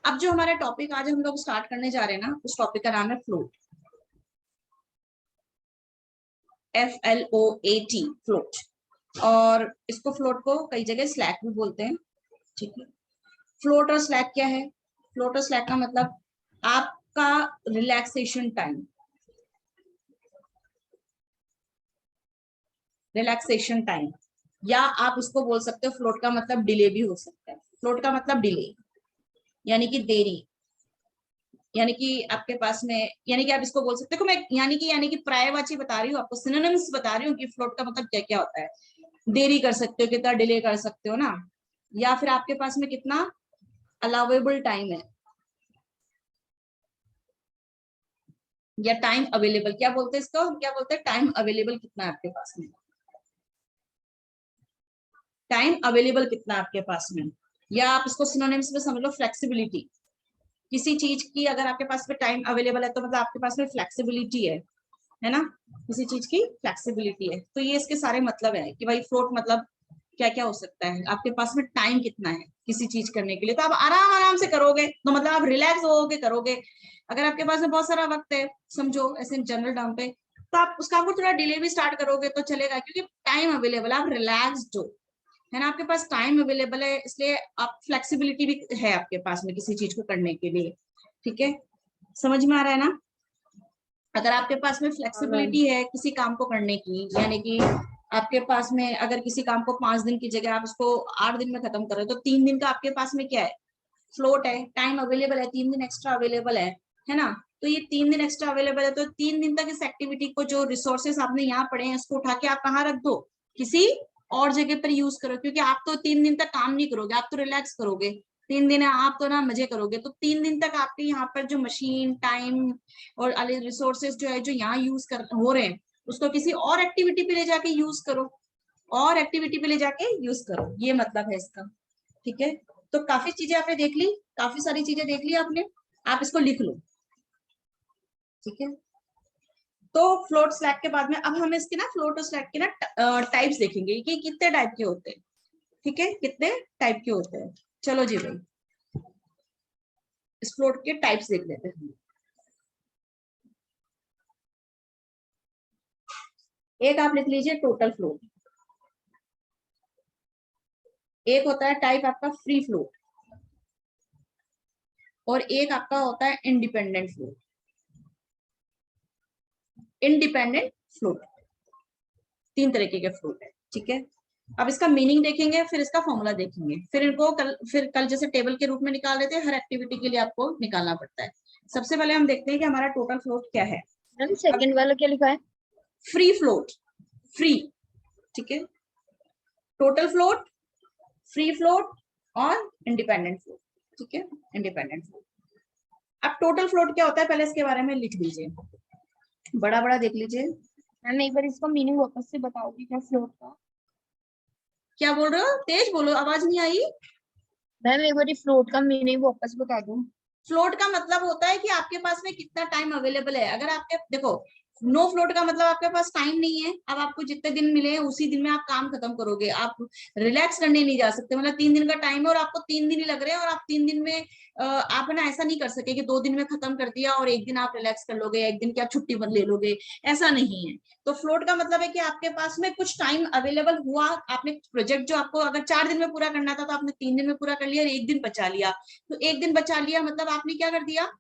अब जो हमारा टॉपिक आज हम लोग स्टार्ट करने जा रहे हैं ना, उस टॉपिक का नाम है फ्लोट। FLOAT, float. और इसको फ्लोट को कई जगह स्लैक भी बोलते हैं, ठीक है। फ्लोट और स्लैक क्या है? फ्लोट और स्लैक का मतलब आपका रिलैक्सेशन टाइम, रिलैक्सेशन टाइम, या आप इसको बोल सकते हो फ्लोट का मतलब डिले भी हो सकता है। फ्लोट का मतलब डिले यानी कि देरी, यानी कि आपके पास में, यानी कि आप इसको बोल सकते हो। मैं यानी कि पर्यायवाची बता रही हूँ आपको, सिनोनिम्स बता रही हूँ कि फ्लोट का मतलब क्या क्या होता है। देरी कर सकते हो, कितना डिले कर सकते हो ना, या फिर आपके पास में कितना अलाउेबल टाइम है, या टाइम अवेलेबल। क्या बोलते हैं इसको? क्या बोलते हैं? टाइम अवेलेबल कितना है आपके पास में, टाइम अवेलेबल कितना है आपके पास में। या आप इसको सिनोनिम्स में समझ लो, फ्लेक्सिबिलिटी। किसी चीज की अगर आपके पास में टाइम अवेलेबल है तो मतलब आपके पास में फ्लेक्सिबिलिटी है ना, किसी चीज की फ्लेक्सिबिलिटी है। तो ये इसके सारे मतलब है कि भाई फ्लोट मतलब क्या क्या हो सकता है। आपके पास में टाइम कितना है किसी चीज करने के लिए, तो आप आराम आराम से करोगे, तो मतलब आप रिलैक्स होके करोगे। अगर आपके पास में बहुत सारा वक्त है, समझो ऐसे जनरल टर्म पे, तो आप उसका थोड़ा डिले भी स्टार्ट करोगे तो चलेगा, क्योंकि टाइम अवेलेबल, आप रिलैक्स्ड हो, है ना, आपके पास टाइम अवेलेबल है, इसलिए आप फ्लेक्सिबिलिटी भी है आपके पास में किसी चीज को करने के लिए। ठीक है, समझ में आ रहा है ना? अगर आपके पास में फ्लेक्सिबिलिटी है किसी काम को करने की, यानी कि आपके पास में अगर किसी काम को 5 दिन की जगह आप उसको 8 दिन में खत्म करो, तो 3 दिन का आपके पास में क्या है? फ्लोट है, टाइम अवेलेबल है, 3 दिन एक्स्ट्रा अवेलेबल है ना। तो ये 3 दिन एक्स्ट्रा अवेलेबल है, तो 3 दिन तक इस एक्टिविटी को, जो रिसोर्सेस आपने यहाँ पढ़े हैं, इसको उठा के आप कहाँ रख दो? किसी और जगह पर यूज करो, क्योंकि आप तो 3 दिन तक काम नहीं करोगे, आप तो रिलैक्स करोगे। 3 दिन है, आप तो ना मजे करोगे, तो 3 दिन तक आपके यहाँ पर जो मशीन, टाइम और रिसोर्सेज जो है, जो यहाँ यूज कर हो रहे हैं, उसको किसी और एक्टिविटी पे ले जाके यूज करो, और एक्टिविटी पे ले जाके यूज करो, ये मतलब है इसका। ठीक है, तो काफी चीजें आपने देख ली, काफी सारी चीजें देख ली आपने, आप इसको लिख लो। ठीक है, तो फ्लोट स्लैक के बाद में अब हम इसके ना फ्लोट और स्लैक के ना टाइप्स देखेंगे कि कितने टाइप के होते हैं। ठीक है, कितने टाइप के होते हैं। चलो जी भाई, इस फ्लोट के टाइप्स देख लेते हैं। एक आप लिख लीजिए टोटल फ्लोट, एक होता है टाइप आपका फ्री फ्लोट, और एक आपका होता है इंडिपेंडेंट फ्लोट। इंडिपेंडेंट फ्लोट, 3 तरीके के फ्लोट है। ठीक है, अब इसका मीनिंग देखेंगे, फिर इसका फॉर्मूला देखेंगे, फिर इनको कल जैसे टेबल के रूप में निकाल रहे थे, हर एक्टिविटी के लिए आपको निकालना पड़ता है। सबसे पहले हम देखते हैं कि हमारा टोटल फ्लोट क्या है। मैम सेकंड वाला क्या लिखा है? Free float, free. ठीक है, टोटल फ्लोट, फ्री फ्लोट और इंडिपेंडेंट फ्लोट। ठीक है, इंडिपेंडेंट फ्लोट। अब टोटल फ्लोट क्या होता है, पहले इसके बारे में लिख लीजिए, बड़ा बड़ा देख लीजिए। मैम एक बार इसका मीनिंग वापस से बताओगी क्या फ्लोट का? क्या बोल रहे हो? तेज बोलो, आवाज नहीं आई। मैम एक बार फ्लोट का मीनिंग वापस बता दो। फ्लोट का मतलब होता है कि आपके पास में कितना टाइम अवेलेबल है। अगर आपके देखो, नो फ्लोट का मतलब आपके पास टाइम नहीं है, अब आपको जितने दिन मिले हैं उसी दिन में आप काम खत्म करोगे, आप रिलैक्स करने नहीं जा सकते। मतलब 3 दिन का टाइम है और आपको 3 दिन ही लग रहे हैं, और आप 3 दिन में आप ना ऐसा नहीं कर सके कि 2 दिन में खत्म कर दिया और 1 दिन आप रिलैक्स कर लोगे, 1 दिन की आप छुट्टी ले लोगे, ऐसा नहीं है। तो फ्लोट का मतलब है कि आपके पास में कुछ टाइम अवेलेबल हुआ, आपने प्रोजेक्ट जो आपको अगर 4 दिन में पूरा करना था, तो आपने 3 दिन में पूरा कर लिया और 1 दिन बचा लिया। तो 1 दिन बचा लिया मतलब आपने क्या कर दिया?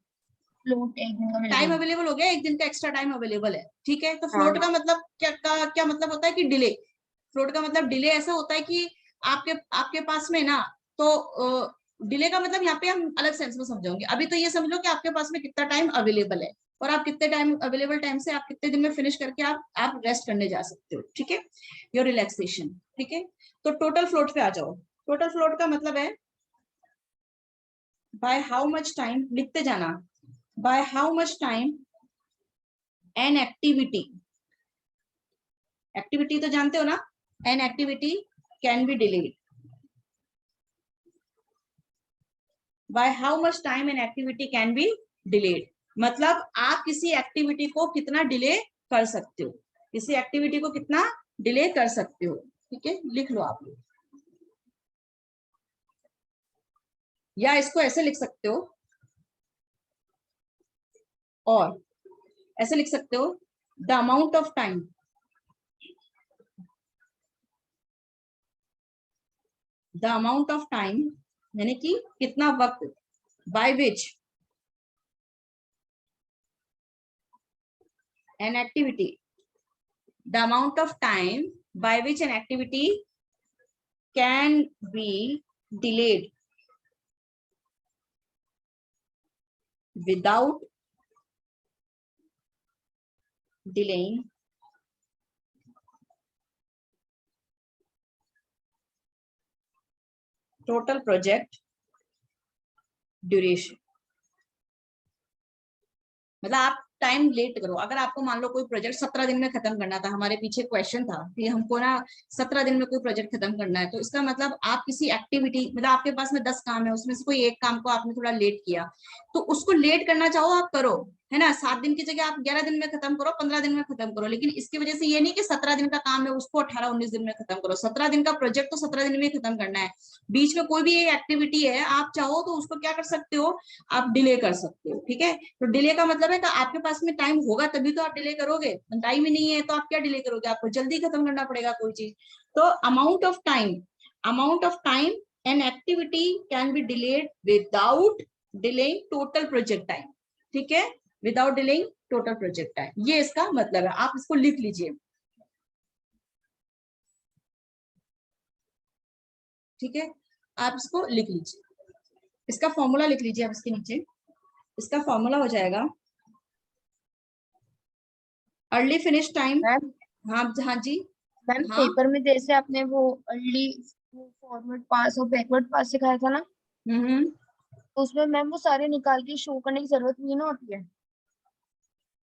फ्लोट एक दिन का मिल टाइम गया। अवेलेबल हो गया, 1 दिन का एक्स्ट्रा टाइम अवेलेबल है। ठीक है, तो हाँ। फ्लोट का मतलब क्या मतलब होता है कि डिले। फ्लोट का मतलब डिले ऐसा होता है कि आपके आपके पास में ना, तो डिले का मतलब यहाँ पे हम अलग सेंस में समझाएंगे। अभी तो ये समझ लो कि आपके पास में कितना टाइम अवेलेबल है, और आप कितने टाइम अवेलेबल टाइम से आप कितने दिन में फिनिश करके आप रेस्ट करने जा सकते हो। ठीक है, योर रिलैक्सेशन। ठीक है, तो टोटल फ्लोट पे आ जाओ। टोटल फ्लोट का मतलब है बाय हाउ मच टाइम, लिखते जाना, by how much time an activity, activity तो जानते हो ना, an activity can be delayed, by how much time an activity can be delayed. मतलब आप किसी एक्टिविटी को कितना डिले कर सकते हो, किसी एक्टिविटी को कितना डिले कर सकते हो। ठीक है, लिख लो आप लोग, या इसको ऐसे लिख सकते हो, और ऐसे लिख सकते हो, the amount of time, the amount of time यानी कि कितना वक्त, by which an activity, the amount of time by which an activity can be delayed without delaying total project duration। मतलब आप टाइम लेट करो, अगर आपको मान लो कोई प्रोजेक्ट 17 दिन में खत्म करना था, हमारे पीछे क्वेश्चन था कि हमको ना 17 दिन में कोई प्रोजेक्ट खत्म करना है, तो इसका मतलब आप किसी एक्टिविटी, मतलब आपके पास में 10 काम है, उसमें से कोई एक काम को आपने थोड़ा लेट किया, तो उसको लेट करना चाहो आप करो, है ना। 7 दिन की जगह आप 11 दिन में खत्म करो, 15 दिन में खत्म करो, लेकिन इसकी वजह से ये नहीं कि 17 दिन का काम है उसको 18-19 दिन में खत्म करो। 17 दिन का प्रोजेक्ट तो 17 दिन में खत्म करना है। बीच में कोई भी एक एक्टिविटी है, आप चाहो तो उसको क्या कर सकते हो, आप डिले कर सकते हो, ठीक है। तो डिले का मतलब है कि आपके पास में टाइम होगा तभी तो आप डिले करोगे, टाइम ही नहीं है तो आप क्या डिले करोगे, आपको जल्दी खत्म करना पड़ेगा कोई चीज। तो amount of time, amount of time an activity can be delayed without delaying total project time, ठीक है, without delaying total project time, ये इसका मतलब है। आप इसको लिख लीजिए, ठीक है, आप इसको लिख लीजिए, इसका फॉर्मूला लिख लीजिए आप इसके नीचे। इसका फॉर्मूला हो जाएगा अर्ली फिनिश टाइम। मैम हाँ हाँ जी। मैम हाँ पेपर में जैसे आपने वो अर्ली फॉरवर्ड पास और बैकवर्ड पास सिखाया था ना, हम्म। तो उसमें मैम वो सारे निकाल के शो करने की जरूरत नहीं ना होती है।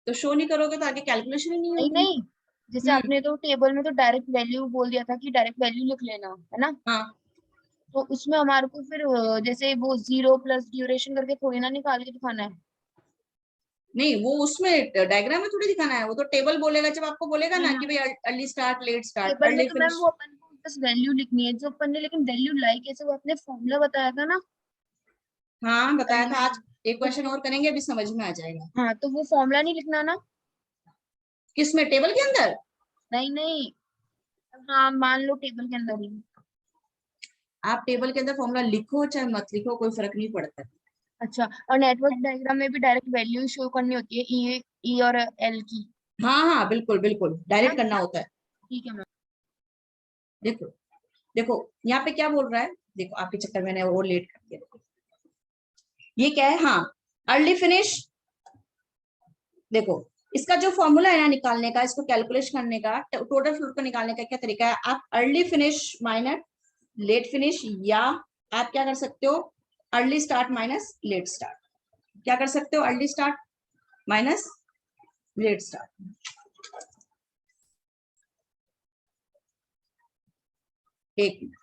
तो शो नहीं करोगे तो आगे कैलकुलेशन ही नहीं नहीं होगी। नहीं, जैसे हम्म। आपने तो टेबल में तो डायरेक्ट वैल्यू बोल दिया था कि डायरेक्ट वैल्यू लिख लेना है ना, हाँ तो उसमें हमारे को फिर जैसे वो 0 प्लस ड्यूरेशन करके थोड़ी ना निकाल के दिखाना है। नहीं, वो उसमें डायग्राम में थोड़ी दिखाना है, वो तो टेबल बोलेगा जब आपको बोलेगा नहीं ना कि मैम, भाई early start, let start, table में अर्ली तो मैम फिनिश। वो अपन को बस वैल्यू लिखनी है जो अपन ने, लेकिन वैल्यू लाई कैसे, वो अपने फॉर्मूला बताया था ना हाँ बताया अर्ली था, आज फिनिश। एक तो क्वेश्चन और करेंगे, अभी समझ में आ जाएगा। हाँ, तो वो फॉर्मूला नहीं लिखना ना। किसमें, टेबल के अंदर? नहीं नहीं, हाँ मान लो टेबल के अंदर ही। आप टेबल के अंदर फॉर्मूला लिखो चाहे मत लिखो, कोई फर्क नहीं पड़ता। अच्छा, और नेटवर्क डायग्राम में भी डायरेक्ट वैल्यू शो करनी होती है, ई और एल की, हाँ हाँ बिल्कुल बिल्कुल, है ना। डायरेक्ट करना होता है। ठीक है मैम। देखो देखो, यहाँ पे क्या बोल रहा है, देखो आपके चक्कर में मैंने और लेट कर दिया, देखो ये क्या है, हाँ अर्ली फिनिश। देखो इसका जो फॉर्मूला है ना निकालने का, इसको कैलकुलेट करने का, टोटल फ्लोट को निकालने का क्या तरीका है, आप early finish minus late finish, या आप क्या कर सकते हो, early start minus late start, क्या कर सकते हो, early start minus late start. एक मिनट,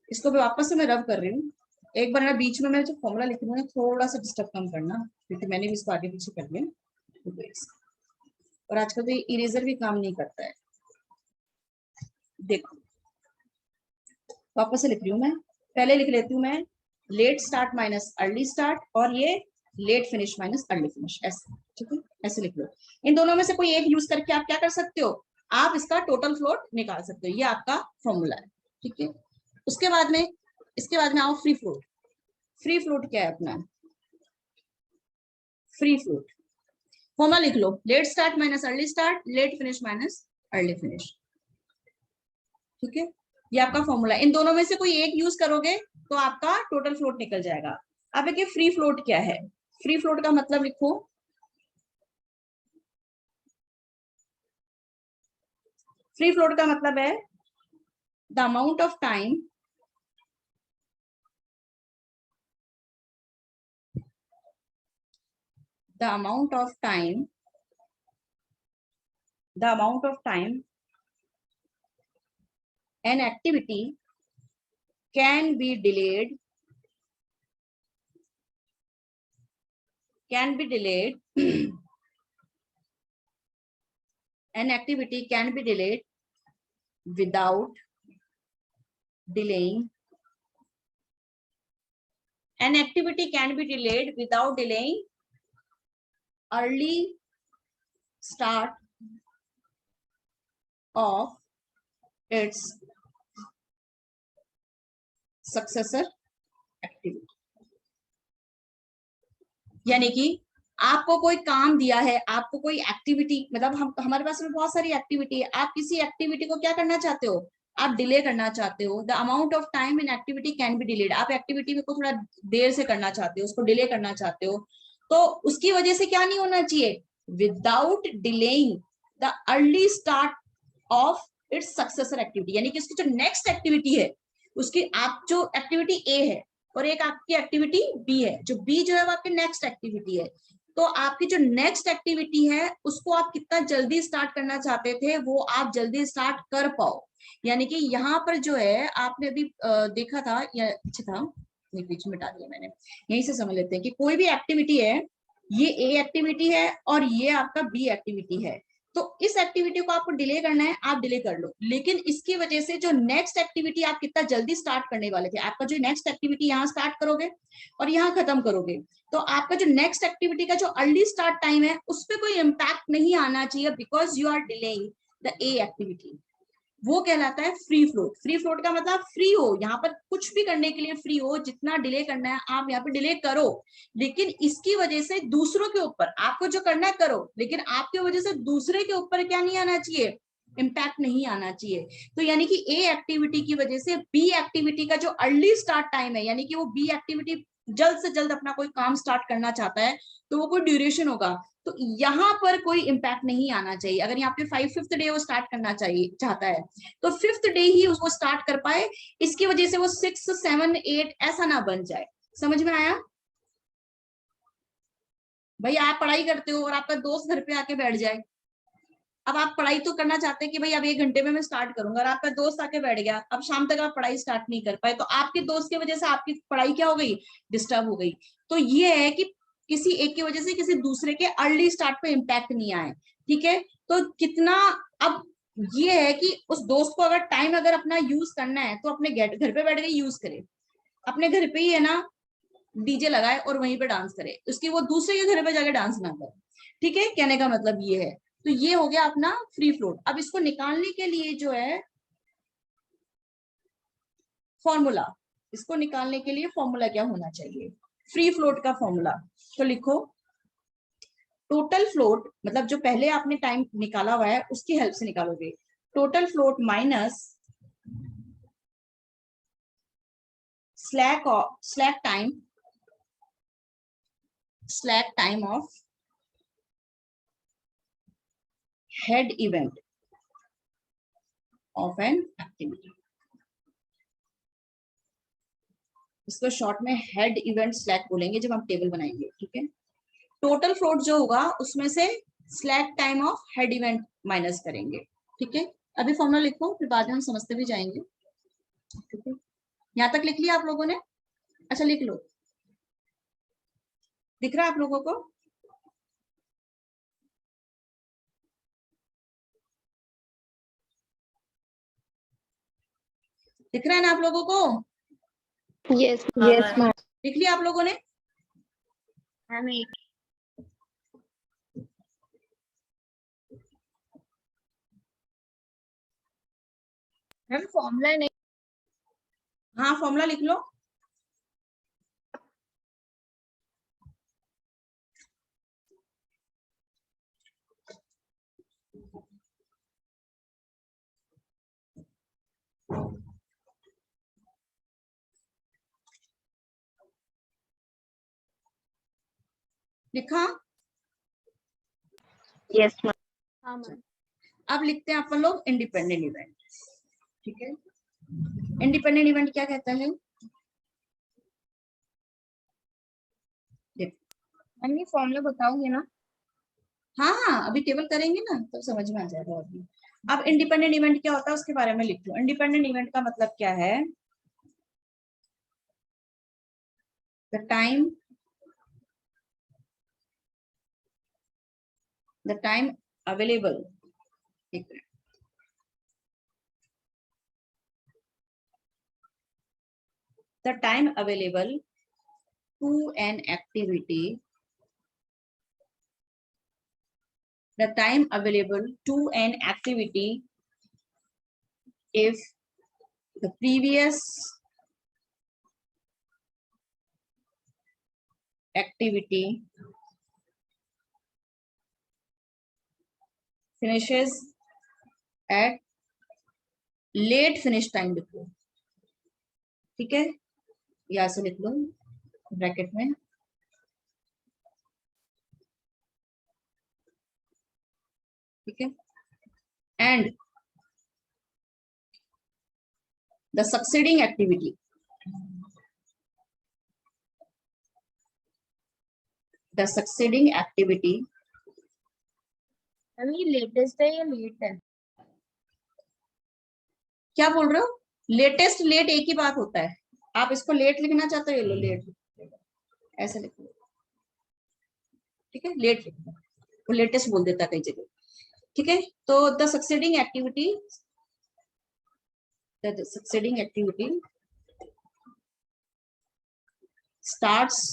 इसको भी वापस से मैं रब कर रही हूँ, एक बार ना बीच में मैं जो फॉर्मूला लिख रही हूँ थोड़ा सा डिस्टर्ब कम करना, क्योंकि मैंने भी इसको आगे पीछे कर लिया, और आजकल तो इरेजर भी काम नहीं करता है। देखो वापस से लिख रही हूँ मैं, पहले लिख लेती हूँ मैं, late start minus early start, और ये late finish minus early finish, ऐसे, ठीक है, ऐसे लिख लो। इन दोनों में से कोई एक यूज करके आप क्या कर सकते हो, आप इसका टोटल फ्लोट निकाल सकते हो, ये आपका फॉर्मूला है, ठीक है। उसके बाद में, इसके बाद में आओ फ्री फ्लोट। फ्री फ्लोट क्या है अपना, फ्री फ्लोट फॉर्मूला लिख लो, late start minus early start, late finish minus early finish, ठीक है, ये आपका फॉर्मूला। इन दोनों में से कोई एक यूज करोगे तो आपका टोटल फ्लोट निकल जाएगा। अब देखिए फ्री फ्लोट क्या है, फ्री फ्लोट का मतलब लिखो, फ्री फ्लोट का मतलब है the amount of time, the amount of time, the amount of time an activity can be delayed, can be delayed an activity can be delayed without delaying An activity can be delayed without delaying early start of its successor activity. यानी कि आपको कोई काम दिया है, आपको कोई activity, मतलब हमारे पास में बहुत सारी एक्टिविटी है, आप किसी एक्टिविटी को क्या करना चाहते हो, आप डिले करना चाहते हो. The amount of time in activity can be delayed. आप एक्टिविटी को थोड़ा देर से करना चाहते हो, उसको डिले करना चाहते हो, तो उसकी वजह से क्या नहीं होना चाहिए, without delaying the early start of its successor activity. यानी कि उसकी जो नेक्स्ट एक्टिविटी है, उसकी आप जो एक्टिविटी ए है और एक आपकी एक्टिविटी बी है, जो बी जो है वो आपकी नेक्स्ट एक्टिविटी है, तो आपकी जो नेक्स्ट एक्टिविटी है उसको आप कितना जल्दी स्टार्ट करना चाहते थे वो आप जल्दी स्टार्ट कर पाओ. यानी कि यहाँ पर जो है आपने अभी देखा था या अच्छा था, बीच में डाल दिया मैंने, यहीं से समझ लेते हैं कि कोई भी एक्टिविटी है, ये ए एक्टिविटी है और ये आपका बी एक्टिविटी है, तो इस एक्टिविटी को आपको डिले करना है, आप डिले कर लो, लेकिन इसकी वजह से जो नेक्स्ट एक्टिविटी आप कितना जल्दी स्टार्ट करने वाले थे, आपका जो नेक्स्ट एक्टिविटी यहाँ स्टार्ट करोगे और यहाँ खत्म करोगे, तो आपका जो नेक्स्ट एक्टिविटी का जो अर्ली स्टार्ट टाइम है उस पर कोई इम्पैक्ट नहीं आना चाहिए, because you are delaying the a activity. वो कहलाता है फ्री फ्लोट. फ्री फ्लोट का मतलब फ्री हो, यहाँ पर कुछ भी करने के लिए फ्री हो, जितना डिले करना है आप यहाँ पे डिले करो, लेकिन इसकी वजह से दूसरों के ऊपर आपको जो करना है करो, लेकिन आपकी वजह से दूसरे के ऊपर क्या नहीं आना चाहिए, इम्पैक्ट नहीं आना चाहिए. तो यानी कि ए एक्टिविटी की वजह से बी एक्टिविटी का जो अर्ली स्टार्ट टाइम है, यानी कि वो बी एक्टिविटी जल्द से जल्द अपना कोई काम स्टार्ट करना चाहता है, तो वो कोई ड्यूरेशन होगा, तो यहाँ पर कोई इम्पैक्ट नहीं आना चाहिए. अगर यहाँ पे 5th डे वो स्टार्ट करना चाहिए चाहता है, तो 5th डे ही उसको स्टार्ट कर पाए, इसकी वजह से वो 6, 7, 8 ऐसा ना बन जाए. समझ में आया? भाई आप पढ़ाई करते हो और आपका दोस्त घर पे आके बैठ जाए, अब आप पढ़ाई तो करना चाहते हैं कि भाई अब 1 घंटे में मैं स्टार्ट करूंगा, और आपका दोस्त आके बैठ गया, अब शाम तक आप पढ़ाई स्टार्ट नहीं कर पाए, तो आपके दोस्त की वजह से आपकी पढ़ाई क्या हो गई, डिस्टर्ब हो गई. तो ये है कि किसी एक की वजह से किसी दूसरे के अर्ली स्टार्ट पे इम्पैक्ट नहीं आए. ठीक है, तो कितना, अब ये है कि उस दोस्त को अगर टाइम अगर अपना यूज करना है तो अपने घर पे बैठ के यूज करे, अपने घर पे ही है ना डीजे लगाए और वहीं पे डांस करे, उसकी वो दूसरे के घर पे जाके डांस ना करे. ठीक है, कहने का मतलब ये है. तो ये हो गया अपना फ्री फ्लोट. अब इसको निकालने के लिए जो है फॉर्मूला, इसको निकालने के लिए फॉर्मूला क्या होना चाहिए, फ्री फ्लोट का फॉर्मूला. तो लिखो टोटल फ्लोट, मतलब जो पहले आपने टाइम निकाला हुआ है उसकी हेल्प से निकालोगे. Total float minus slack time of head event of an activity. इसको शॉर्ट में हेड इवेंट स्लैक बोलेंगे जब हम टेबल बनाएंगे. ठीक है, टोटल फ्लोट जो होगा उसमें से slack time of head event minus करेंगे. ठीक है, अभी फॉर्मूला लिखो, फिर बाद में हम समझते भी जाएंगे. ठीक है, यहाँ तक लिख लिया आप लोगों ने? अच्छा लिख लो, दिख रहा है आप लोगों को? दिख रहा है ना आप लोगों को? Yes yes ma'am. लिख लिया आप लोगों ने? मैम फॉर्मूला नहीं. हाँ फॉर्मूला लिख लो. लिखा? Yes ma'am. हाँ मैम. अब लिखते हैं अपन लोग इंडिपेंडेंट इवेंट. ठीक है, इंडिपेंडेंट इवेंट क्या कहता है? मैम ये फॉर्मूला बताओगे ना? हाँ हाँ अभी टेबल करेंगे ना तो समझ में आ जाएगा. अभी अब इंडिपेंडेंट इवेंट क्या होता है उसके बारे में लिख लो. इंडिपेंडेंट इवेंट का मतलब क्या है, the time available, the time available to an activity, the time available to an activity if the previous activity finishes at late finish time before. ठीक है, यहाँ से लिख लो ब्रैकेट में, ठीक है, and the succeeding activity, the succeeding activity, ये latest है या लेट है? क्या बोल रहे हो? लेटेस्ट लेट एक ही बात होता है। आप इसको लेट लिखना चाहते हो, ये लो लेट, ऐसे लिखो, ठीक है, लेट लिखो, वो लेटेस्ट बोल देता है कई जगह, ठीक है। तो the succeeding activity, the succeeding activity starts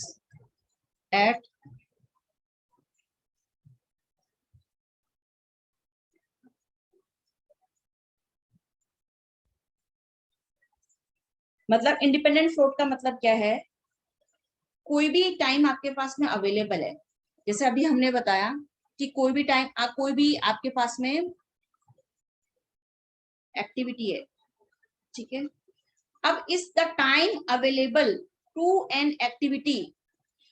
at मतलब इंडिपेंडेंट फ्लोट का मतलब क्या है, कोई भी टाइम आपके पास में अवेलेबल है, जैसे अभी हमने बताया कि कोई भी टाइम, कोई भी आपके पास में एक्टिविटी है, ठीक है। अब is the time available to an activity,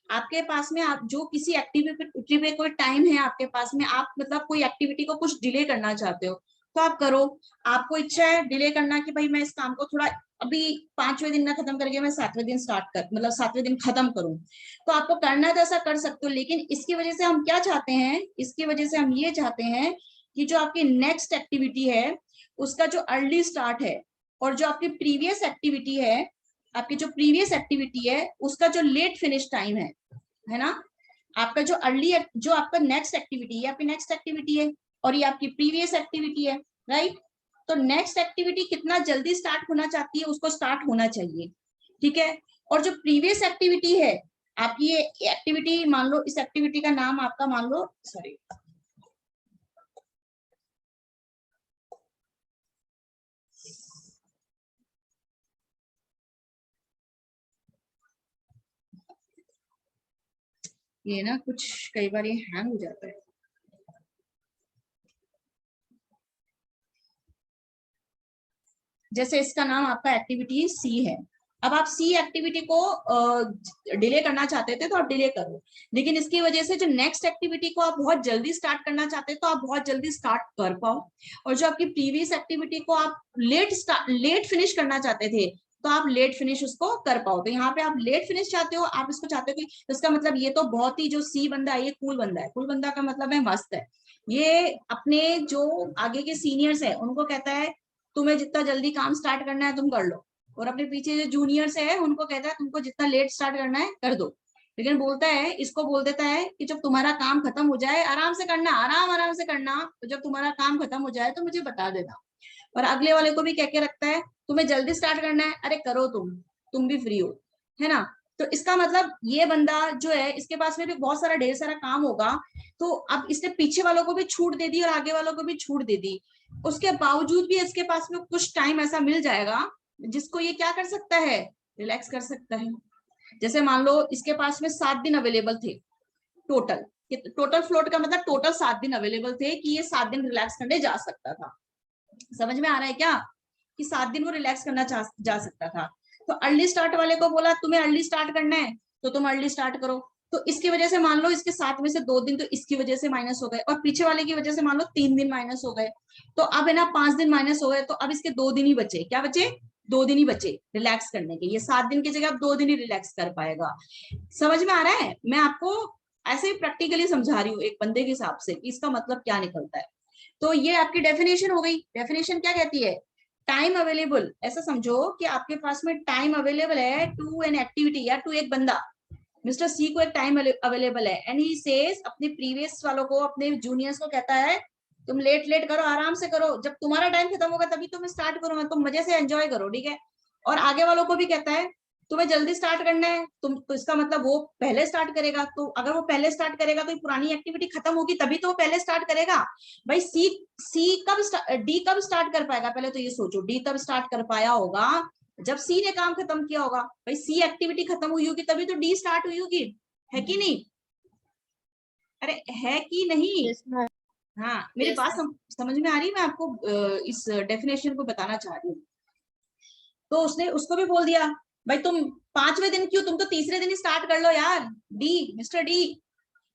आपके पास में आप जो किसी एक्टिविटी पे कोई टाइम है आपके पास में, आप मतलब कोई एक्टिविटी को कुछ डिले करना चाहते हो तो आप करो। आपको इच्छा है डिले करना कि भाई मैं इस काम को थोड़ा अभी 5वें दिन में खत्म करके मैं 7वें दिन स्टार्ट कर, मतलब 7वें दिन खत्म करूं, तो आपको करना तो ऐसा कर सकते हो। लेकिन इसकी वजह से हम क्या चाहते हैं, इसकी वजह से हम ये चाहते हैं कि जो आपकी नेक्स्ट एक्टिविटी है उसका जो अर्ली स्टार्ट है और जो आपकी प्रीवियस एक्टिविटी है, आपकी जो प्रीवियस एक्टिविटी है उसका जो लेट फिनिश टाइम है ना, आपका जो अर्ली, जो आपका नेक्स्ट एक्टिविटी है, आपकी नेक्स्ट एक्टिविटी है और ये आपकी प्रीवियस एक्टिविटी है, राइट। तो नेक्स्ट एक्टिविटी कितना जल्दी स्टार्ट होना चाहती है उसको स्टार्ट होना चाहिए, ठीक है। और जो प्रीवियस एक्टिविटी है आपकी, ये एक्टिविटी मान लो, इस एक्टिविटी का नाम आपका मान लो, सॉरी, ये ना कुछ कई बार ये हैंग हो जाता है। जैसे इसका नाम आपका एक्टिविटी सी है, अब आप सी एक्टिविटी को डिले करना चाहते थे तो आप डिले करो, लेकिन इसकी वजह से जो नेक्स्ट एक्टिविटी को आप बहुत जल्दी स्टार्ट करना चाहते तो आप बहुत जल्दी स्टार्ट कर पाओ, और जो आपकी प्रीवियस एक्टिविटी को आप लेट फिनिश करना चाहते थे तो आप लेट फिनिश उसको कर पाओ। तो यहाँ पे आप लेट फिनिश चाहते हो, आप इसको चाहते हो कि, इसका मतलब ये तो बहुत ही, जो सी बंदा है ये कूल बंदा है, कूल बंदा का मतलब है मस्त है, ये अपने जो आगे के सीनियर्स है उनको कहता है तुम्हें जितना जल्दी काम स्टार्ट करना है तुम कर लो, और अपने पीछे जो जूनियर्स है उनको कहता है तुमको जितना लेट स्टार्ट करना है कर दो। लेकिन बोलता है, इसको बोल देता है कि जब तुम्हारा काम खत्म हो जाए आराम से करना, आराम से करना, तो जब तुम्हारा काम खत्म हो जाए तो मुझे बता देना। और अगले वाले को भी कह के रखता है तुम्हें जल्दी स्टार्ट करना है, अरे करो तुम भी फ्री हो, है ना। तो इसका मतलब ये बंदा जो है इसके पास में भी बहुत सारा ढेर सारा काम होगा, तो अब इसने पीछे वालों को भी छूट दे दी और आगे वालों को भी छूट दे दी, उसके बावजूद भी इसके पास में कुछ टाइम ऐसा मिल जाएगा जिसको ये क्या कर सकता है, रिलैक्स कर सकता है। जैसे मान लो इसके पास में 7 दिन अवेलेबल थे टोटल, टोटल फ्लोट का मतलब टोटल 7 दिन अवेलेबल थे कि ये 7 दिन रिलैक्स करने जा सकता था। समझ में आ रहा है क्या, कि 7 दिन वो रिलैक्स करना जा सकता था। तो अर्ली स्टार्ट वाले को बोला तुम्हें अर्ली स्टार्ट करना है तो तुम अर्ली स्टार्ट करो, तो इसकी वजह से मान लो इसके 7 में से 2 दिन तो इसकी वजह से माइनस हो गए, और पीछे वाले की वजह से मान लो 3 दिन माइनस हो गए, तो अब है ना 5 दिन माइनस हो गए, तो अब इसके 2 दिन ही बचे, क्या बचे, 2 दिन ही बचे रिलैक्स करने के। ये 7 दिन की जगह अब 2 दिन ही रिलैक्स कर पाएगा। समझ में आ रहा है, मैं आपको ऐसे ही प्रैक्टिकली समझा रही हूँ एक बंदे के हिसाब से कि इसका मतलब क्या निकलता है। तो ये आपकी डेफिनेशन हो गई। डेफिनेशन क्या कहती है, टाइम अवेलेबल, ऐसा समझो कि आपके पास में टाइम अवेलेबल है टू एन एक्टिविटी या टू एक बंदा, मिस्टर सी को एक टाइम अवेलेबल है, एंड ही सेज अपने प्रीवियस वालों को, अपने जूनियर्स को कहता है तुम लेट करो, आराम से करो, जब तुम्हारा टाइम खत्म होगा तभी तुम स्टार्ट करो, तुम मजे से एंजॉय करो, ठीक है। और आगे वालों को भी कहता है तुम्हें जल्दी स्टार्ट करना है तुम, तो इसका मतलब वो पहले स्टार्ट करेगा। तो अगर वो पहले स्टार्ट करेगा तो पुरानी एक्टिविटी खत्म होगी, तभी तो वो पहले स्टार्ट करेगा। भाई सी कब डी कब स्टार्ट कर पाएगा, पहले तो ये सोचो, डी तब स्टार्ट कर पाया होगा जब सी ने काम खत्म किया होगा। भाई सी एक्टिविटी खत्म हुई होगी तभी तो डी स्टार्ट हुई होगी, है कि नहीं? अरे है कि नहीं? Yes ma'am. हाँ, मेरी यस बात मैम। समझ में आ रही है? मैं आपको इस डेफिनेशन को बताना चाह रही हूँ। तो उसने उसको भी बोल दिया भाई तुम 5वें दिन क्यों, तुम तो तीसरे दिन ही स्टार्ट कर लो यार, डी मिस्टर डी,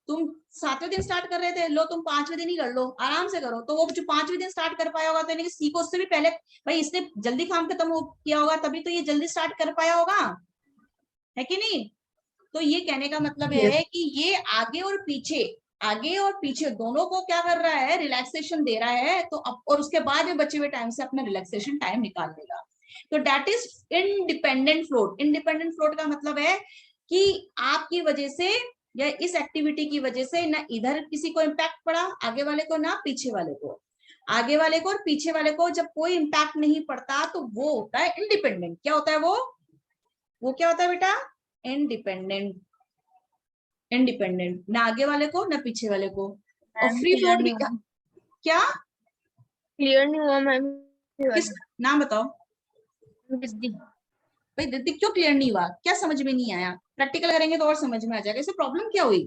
तुम 7वें दिन स्टार्ट कर रहे थे, लो तुम 5वें दिन ही कर लो, आराम से करो। तो वो जो 5वें दिन स्टार्ट कर पाया होगा, तो यानी कि सी को उससे भी पहले, भाई इसने जल्दी काम खत्म किया होगा तभी तो ये जल्दी स्टार्ट कर पाया होगा, है कि नहीं? तो ये कहने का मतलब यस। है कि ये आगे और पीछे दोनों को क्या कर रहा है, रिलैक्सेशन दे रहा है। तो अब और उसके बाद में बचे हुए टाइम से अपना रिलैक्सेशन टाइम निकाल लेगा। तो that is independent float. Independent float का मतलब है कि आपकी वजह से या इस एक्टिविटी की वजह से ना इधर किसी को इम्पैक्ट पड़ा, आगे वाले को, ना पीछे वाले को। आगे वाले को और पीछे वाले को जब कोई इम्पैक्ट नहीं पड़ता तो वो होता है इंडिपेंडेंट। क्या होता है वो क्या होता है बेटा? इंडिपेंडेंट। इंडिपेंडेंट, ना आगे वाले को ना पीछे वाले को। और मैम फ्री क्लियर फ्लोट भी नहीं हुआ। क्या? क्लियर नहीं हुआ मैम ये किस वाला। नाम बताओ विद्या। भाई? दीदी क्यों क्लियर नहीं हुआ, क्या समझ में नहीं आया? प्रैक्टिकल करेंगे तो और समझ में आ जाएगा। इसे प्रॉब्लम क्या हुई,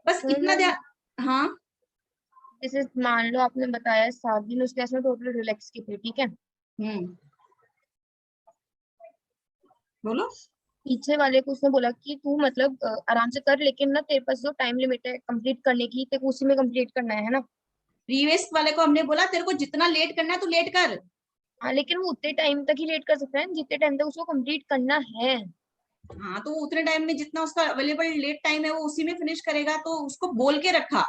बस तो इतना मैम ध्यान। हाँ जैसे मान लो आपने बताया 7 दिन, उसके बाद में टोटल रिलैक्स की थी, ठीक है। बोलो। पीछे वाले को उसने बोला कि तू मतलब आराम से कर, लेकिन ना तेरे पास जो टाइम लिमिट है कंप्लीट करने की, तेरे को उसी में कंप्लीट करना है ना। प्रीवियस वाले को हमने बोला तेरे को जितना लेट करना है तू लेट कर। हाँ लेकिन वो उतने टाइम तक ही लेट कर सकता है जितने टाइम तक उसको कंप्लीट करना है। हाँ, तो वो उतने टाइम में जितना उसका अवेलेबल लेट टाइम है वो उसी में फिनिश करेगा, तो उसको बोल के रखा।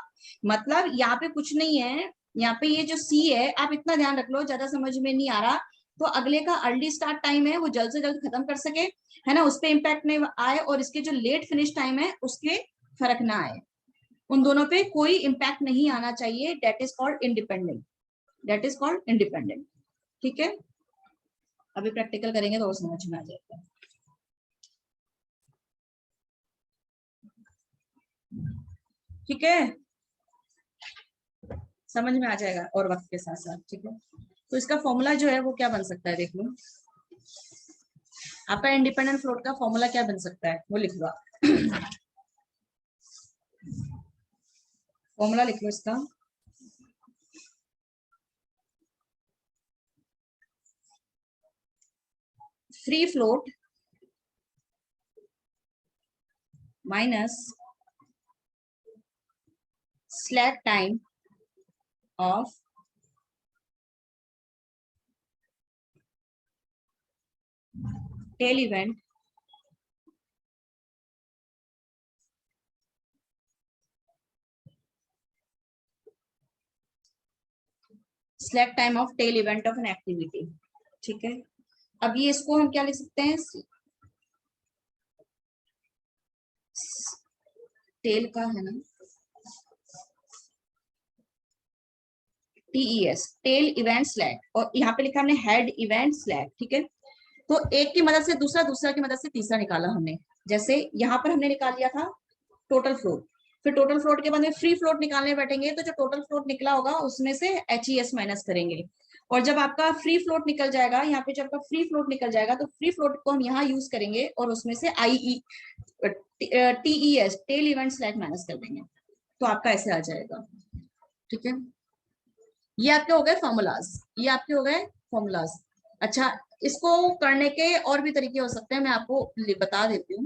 मतलब यहाँ पे कुछ नहीं है, यहाँ पे ये जो सी है आप इतना ध्यान रख लो, ज्यादा समझ में नहीं आ रहा तो अगले का अर्ली स्टार्ट टाइम है वो जल्द से जल्द खत्म कर सके, है ना, उस पर इम्पैक्ट नहीं आए, और इसके जो लेट फिनिश टाइम है उसके फर्क ना आए, उन दोनों पे कोई इम्पैक्ट नहीं आना चाहिए। That is called independent. That is called independent. ठीक है, अभी प्रैक्टिकल करेंगे तो और समझ में आ जाएगा। ठीक है, समझ में आ जाएगा और वक्त के साथ साथ। ठीक है, तो इसका फॉर्मूला जो है वो क्या बन सकता है, देख लो। आपका इंडिपेंडेंट फ्लोट का फॉर्मूला क्या बन सकता है वो लिख लो। फॉर्मूला लिख लो इसका। Free float minus slack time of tail event slack time of tail event of an activity. ठीक है, अब ये इसको हम क्या लिख सकते हैं, टेल का है ना, टीईएस, टेल इवेंट स्लैक, और यहाँ पे लिखा हमने हेड इवेंट स्लैक। ठीक है, तो एक की मदद से दूसरा, दूसरा की मदद से तीसरा निकाला हमने। जैसे यहाँ पर हमने निकाल लिया था टोटल फ्लोट, फिर टोटल फ्लोट के बाद में फ्री फ्लोट निकालने बैठेंगे तो जो टोटल फ्लोट निकला होगा उसमें से एचईएस माइनस करेंगे। और जब आपका फ्री फ्लोट निकल जाएगा, यहाँ पे जब आपका फ्री फ्लोट निकल जाएगा तो फ्री फ्लोट को हम यहाँ यूज करेंगे और उसमें से IE TES tail event slack minus कर देंगे, तो आपका ऐसे आ जाएगा। ठीक है, ये आपके हो गए फॉर्मूलाज, ये आपके हो गए फॉर्मूलाज। अच्छा, इसको करने के और भी तरीके हो सकते हैं, मैं आपको बता देती हूँ।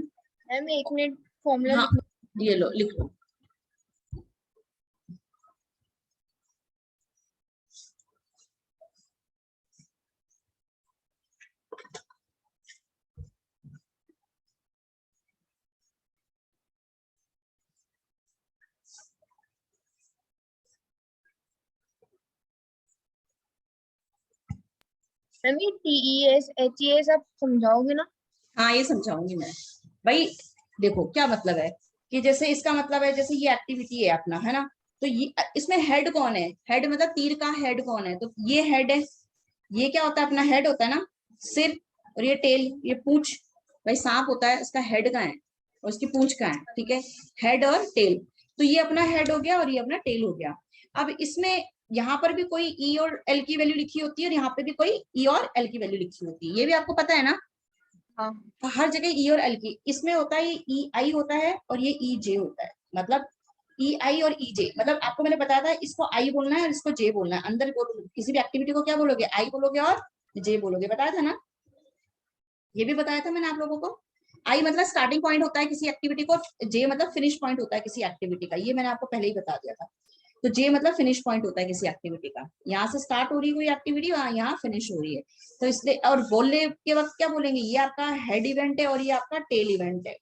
मैम 1 मिनट फॉर्मूला हाँ, लिखना। ये लो लिख लो। मैम ये टीईएस एचईएस आप समझाओगे ना। हाँ, ये समझाऊंगी मैं। भाई देखो क्या मतलब है, कि जैसे इसका मतलब है, जैसे ये एक्टिविटी है अपना, है ना, तो ये इसमें हेड कौन है, हेड मतलब तीर का हेड कौन है, तो ये हेड है। ये क्या होता है, अपना हेड होता है ना, सिर, और ये टेल, ये पूंछ। भाई सांप होता है, उसका हेड कहाँ है और उसकी पूंछ कहाँ है, ठीक है, हेड और टेल। तो ये अपना हेड हो गया और ये अपना टेल हो गया। अब इसमें यहाँ पर भी कोई ई और एल की वैल्यू लिखी होती है और यहाँ पे भी कोई ई और एल की वैल्यू लिखी होती है, ये भी आपको पता है ना। हाँ तो हर जगह ई और एल की, इसमें होता है ये ई आई होता है और ये ई जे होता है। मतलब ई आई और ई जे, मतलब आपको मैंने बताया था इसको आई बोलना है और इसको जे बोलना है। अंदर किसी भी एक्टिविटी को क्या बोलोगे, आई बोलोगे और जे बोलोगे, बताया था ना, ये भी बताया था मैंने आप लोगों को। आई मतलब स्टार्टिंग पॉइंट होता है किसी एक्टिविटी को, जे मतलब फिनिश पॉइंट होता है किसी एक्टिविटी का, ये मैंने आपको पहले ही बता दिया था। तो जे मतलब फिनिश पॉइंट होता है किसी एक्टिविटी का, यहाँ से स्टार्ट हो रही है कोई एक्टिविटी, यहाँ फिनिश हो रही है। तो इसलिए और बोलने के वक्त क्या बोलेंगे, ये आपका हेड इवेंट है और ये आपका टेल इवेंट है,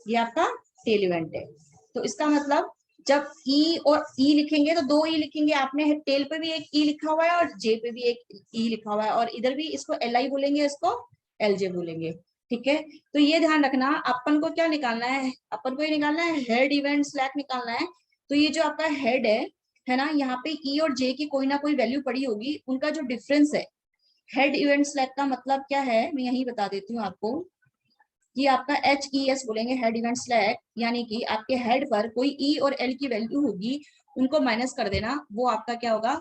ये आपका टेल इवेंट है। तो इसका मतलब जब ई और ई लिखेंगे तो दो ई लिखेंगे, आपने टेल पे भी एक ई लिखा हुआ है और जे पे भी एक ई लिखा हुआ है, और इधर भी इसको एल आई बोलेंगे, इसको एल जे बोलेंगे, ठीक है। तो ये ध्यान रखना, अपन को क्या निकालना है, अपन को ये निकालना है हेड इवेंट स्लैक निकालना है। तो ये जो आपका हेड है ना, यहाँ पे ई और जे की कोई ना कोई वैल्यू पड़ी होगी, उनका जो डिफरेंस है। हेड इवेंट स्लैक का मतलब क्या है, मैं यही बता देती हूँ आपको, कि आपका एच ई एस बोलेंगे हेड इवेंट स्लैक, यानी कि आपके हेड पर कोई ई और एल की वैल्यू होगी, उनको माइनस कर देना, वो आपका क्या होगा।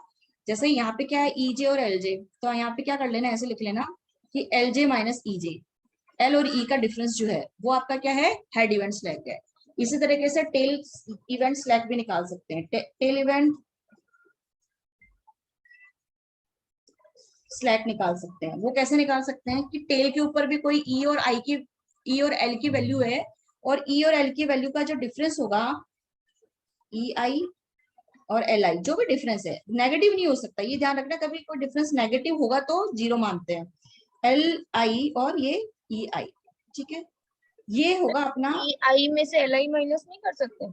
जैसे यहाँ पे क्या है ई जे और एल जे, तो यहाँ पे क्या कर लेना, ऐसे लिख लेना कि एल जे माइनस ई जे, एल और ई का डिफरेंस जो है वो आपका क्या है, हेड इवेंट स्लैक है। इसी तरीके से टेल इवेंट स्लैक भी निकाल सकते हैं। टेल इवेंट स्लैक निकाल सकते हैं, वो कैसे निकाल सकते हैं कि टेल के ऊपर भी कोई ई और आई की, ई और एल की वैल्यू है, और ई और एल की वैल्यू का जो डिफरेंस होगा, ई आई और एल आई जो भी डिफरेंस है, नेगेटिव नहीं हो सकता, ये ध्यान रखना, कभी कोई डिफरेंस नेगेटिव होगा तो जीरो मानते हैं, एल आई और ये ई आई, ठीक है। ये होगा अपना ई आई में से एल आई माइनस नहीं कर सकते?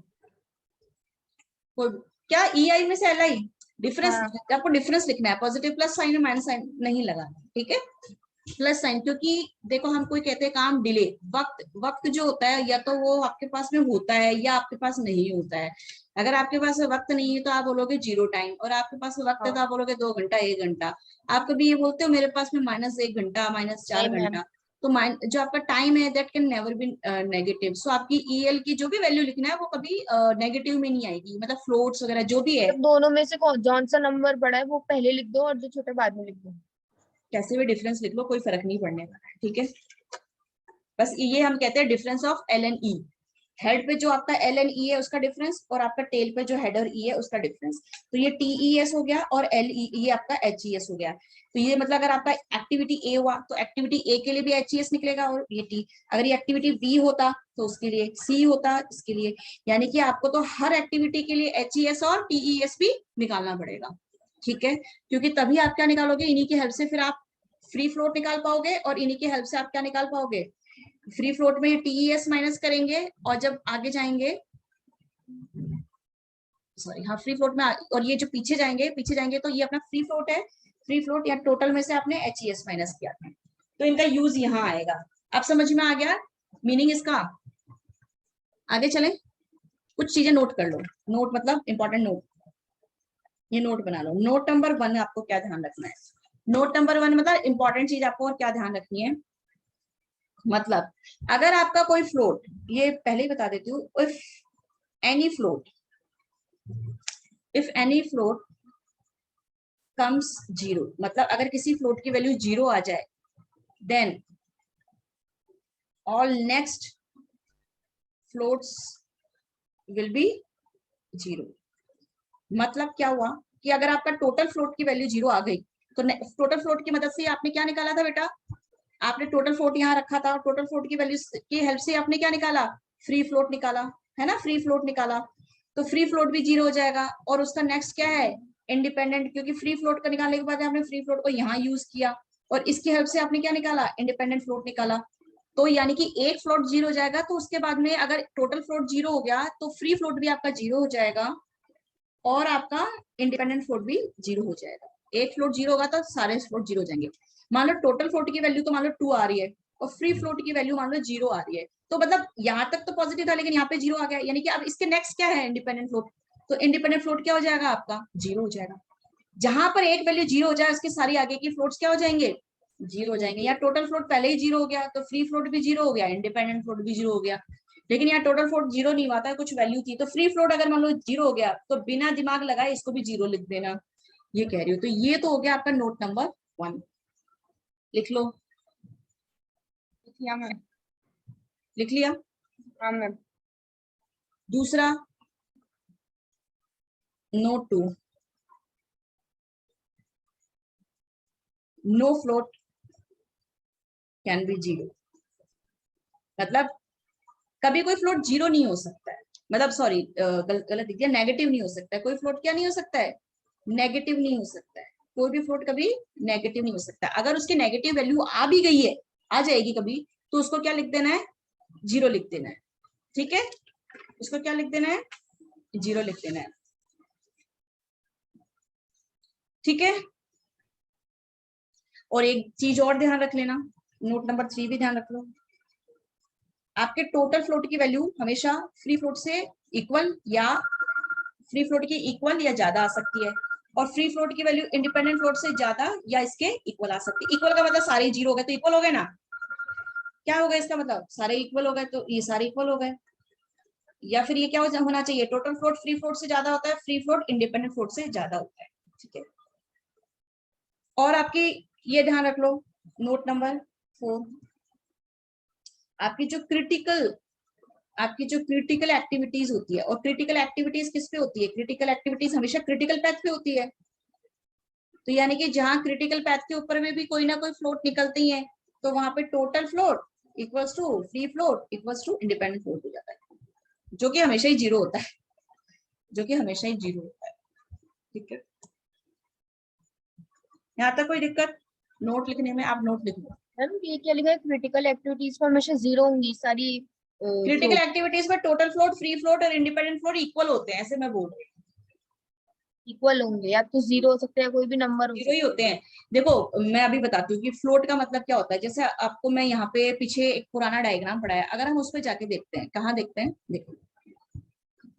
क्या ई आई में से एल आई डिफरेंस, हाँ आपको डिफरेंस लिखना है, पॉजिटिव प्लस साइन और माइनस साइन नहीं लगाना, ठीक है, प्लस साइन। क्योंकि देखो हम कोई कहते हैं काम डिले, वक्त वक्त जो होता है या तो वो आपके पास में होता है या आपके पास नहीं होता है। अगर आपके पास वक्त नहीं है तो आप बोलोगे जीरो टाइम, और आपके पास वक्त है हाँ। तो आप बोलोगे 2 घंटा 1 घंटा। आप कभी ये बोलते हो मेरे पास में -1 घंटा -4 नहीं मैम। घंटा, तो जो आपका टाइम है that can never be negative. So आपकी ईएल की जो भी वैल्यू लिखना है वो कभी नेगेटिव में नहीं आएगी, मतलब फ्लोट्स वगैरह जो भी है, जब दोनों में से कौन सा नंबर बड़ा है वो पहले लिख दो और जो छोटा बाद में लिख दो। कैसे भी डिफरेंस लिख लो, कोई फर्क नहीं पड़ने वाला है, ठीक है। बस ये हम कहते हैं difference of L and E, head पे जो आपका एल एंड ई है उसका डिफरेंस, और आपका टेल पे जो हेड और ई है उसका डिफरेंस। तो ये टी ई एस हो गया और एल ई, ये आपका एच ई एस हो गया। तो ये मतलब अगर आपका एक्टिविटी ए हुआ तो एक्टिविटी ए के लिए भी एच ई एस निकलेगा और ये टी। अगर ये एक्टिविटी बी होता तो उसके लिए सी होता, इसके लिए, यानी कि आपको तो हर एक्टिविटी के लिए एच ई एस और टी ई एस भी निकालना पड़ेगा, ठीक है। क्योंकि तभी आप क्या निकालोगे, इन्हीं की हेल्प से फिर आप फ्री फ्लोट निकाल पाओगे, और इन्हीं की हेल्प से आप क्या निकाल पाओगे, फ्री फ्लोट में टीईएस माइनस करेंगे, और जब आगे जाएंगे, सॉरी हाँ फ्री फ्लोट में और ये जो पीछे जाएंगे तो ये अपना फ्री फ्लोट है, फ्री फ्लोट या टोटल में से आपने एचईएस माइनस किया था, तो इनका यूज यहाँ आएगा। अब समझ में आ गया मीनिंग इसका। आगे चलें, कुछ चीजें नोट कर लो, नोट मतलब इंपॉर्टेंट नोट, ये नोट बना लो। नोट नंबर 1 आपको क्या ध्यान रखना है, नोट नंबर 1 मतलब इंपॉर्टेंट चीज आपको और क्या ध्यान रखनी है, मतलब अगर आपका कोई फ्लोट, ये पहले ही बता देती हूँ, if any float, if any float comes zero, मतलब अगर किसी फ्लोट की वैल्यू जीरो आ जाए, then all next floats will be zero. मतलब क्या हुआ कि अगर आपका टोटल फ्लोट की वैल्यू जीरो आ गई, तो टोटल फ्लोट की मदद से आपने क्या निकाला था बेटा, आपने टोटल फ्लोट यहाँ रखा था, टोटल फ्लोट की वैल्यू की हेल्प से आपने क्या निकाला, फ्री फ्लोट निकाला, है ना, फ्री फ्लोट निकाला। तो फ्री फ्लोट भी जीरो हो जाएगा, और उसका नेक्स्ट क्या है, इंडिपेंडेंट, क्योंकि फ्री फ्लोट का निकालने के बाद आपने फ्री फ्लोट को यहाँ यूज किया, और इसकी हेल्प से आपने क्या निकाला, इंडिपेंडेंट फ्लोट निकाला। तो यानी कि एक फ्लोट जीरो हो जाएगा, तो उसके बाद में अगर टोटल फ्लोट जीरो हो गया तो फ्री फ्लोट भी आपका जीरो हो जाएगा, और आपका इंडिपेंडेंट फ्लोट भी जीरो हो जाएगा। एक फ्लोट जीरो होगा तो सारे फ्लोट जीरो हो जाएंगे। मान लो टोटल फ्लोट की वैल्यू तो मान लो 2 आ रही है, और फ्री फ्लोट की वैल्यू मान लो 0 आ रही है, तो मतलब यहाँ तक तो पॉजिटिव था लेकिन यहाँ पे 0 आ गया, यानी कि अब इसके नेक्स्ट क्या है, इंडिपेंडेंट फ्लोट। तो इंडिपेंडेंट फ्लोट क्या हो जाएगा आपका, 0 हो जाएगा। जहां पर एक वैल्यू 0 हो जाए उसकी सारी आगे की फ्लोट्स क्या हो जाएंगे, जीरो हो जाएंगे। या टोटल फ्लोट पहले ही जीरो हो गया तो फ्री फ्लोट भी जीरो हो गया, इंडिपेंडेंट फ्लोट भी जीरो हो गया। लेकिन यहाँ टोटल फ्लोट जीरो नहीं हुआ था, कुछ वैल्यू थी, तो फ्री फ्लोट अगर मान लो जीरो हो गया तो बिना दिमाग लगाए इसको भी जीरो लिख देना, ये कह रही हो। तो ये तो हो गया आपका नोट नंबर 1, लिख लो। लिया मैं। लिख लिया। हाँ मैम। दूसरा note 2, no float can be zero. मतलब कभी कोई फ्लोट जीरो नहीं हो सकता है, मतलब सॉरी गलत लिख दिया, नेगेटिव नहीं हो सकता है। कोई फ्लोट क्या नहीं हो सकता है, नेगेटिव नहीं हो सकता है। कोई भी फ्लोट कभी नेगेटिव नहीं हो सकता। अगर उसकी नेगेटिव वैल्यू आ भी गई है, आ जाएगी कभी, तो उसको क्या लिख देना है, जीरो लिख देना है। ठीक है, उसको क्या लिख देना है, जीरो लिख देना है। ठीक है, और एक चीज और ध्यान रख लेना, नोट नंबर 3 भी ध्यान रख लो। आपके टोटल फ्लोट की वैल्यू हमेशा फ्री फ्लोट से इक्वल या फ्री फ्लोट की इक्वल या ज्यादा आ सकती है, और फ्री फ्लोट की वैल्यू इंडिपेंडेंट फ्लोट से ज्यादा या इसके इक्वल आ सकती है। इक्वल का मतलब सारे जीरो हो गए तो इक्वल हो गए ना, क्या हो गया इसका मतलब, सारे इक्वल हो गए तो ये सारे इक्वल हो गए। या फिर ये क्या होना चाहिए, टोटल फ्लोट फ्री फ्लोट से ज्यादा होता है, फ्री फ्लोट इंडिपेंडेंट फ्लोट से ज्यादा होता है। ठीक है, और आपकी ये ध्यान रख लो, नोट नंबर 4, आपकी जो क्रिटिकल एक्टिविटीज होती है, और क्रिटिकल एक्टिविटीज किस पे होती है, क्रिटिकल एक्टिविटीज हमेशा क्रिटिकल पैथ पे होती है। तो यानी कि जहां क्रिटिकल पैथ के ऊपर में भी कोई ना कोई फ्लोट निकलती है, तो वहां पे total float equals to free float equals to independent float हो जाता है, जो कि हमेशा ही जीरो होता है, जो कि हमेशा ही जीरो होता है। ठीक है, यहाँ तक कोई दिक्कत नोट लिखने में, आप नोट लिख लो। मैम ये क्या लिखा है, क्रिटिकल एक्टिविटीज पर हमेशा जीरो होंगी सारी क्रिटिकल फ्लोट एक्टिविटीज में टोटल फ्लोट, फ्री फ्लोट और इंडिपेंडेंट फ्लोट इक्वल होते हैं, ऐसे मैं बोल रही हूँ। इक्वल होंगे, या तो जीरो हो सकते हैं, कोई भी नंबर हो जीरो ही सकते होते हैं। देखो मैं अभी बताती हूँ कि फ्लोट का मतलब क्या होता है। जैसे आपको मैं यहाँ पे पीछे एक पुराना डायग्राम पढ़ा है, अगर हम उस पर जाके देखते हैं, कहाँ देखते हैं, देखो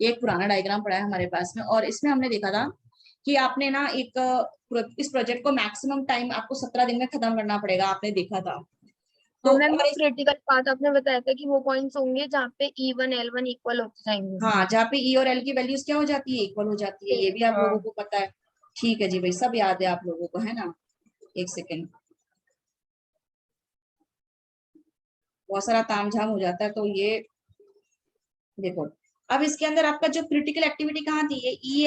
ये एक पुराना डायग्राम पड़ा है हमारे पास में, और इसमें हमने देखा था कि आपने ना एक इस प्रोजेक्ट को मैक्सिमम टाइम आपको 17 दिन में खत्म करना पड़ेगा, आपने देखा था। हाँ तो मैम, और वो क्रिटिकल पाथ आपने बताया था कि वो पॉइंट्स होंगे जहाँ पे E1 L1 इक्वल होते जाएंगे। हाँ, जहाँ पे ई और एल की वैल्यूज क्या हो जाती है, इक्वल हो जाती है, ये भी आप लोगों हाँ। को पता है। ठीक है जी भाई, सब याद है आप लोगों को, है ना। एक सेकेंड, बहुत सारा तामझाम हो जाता है, तो ये देखो, अब इसके अंदर आपका जो क्रिटिकल एक्टिविटी कहाँ थी, ये ई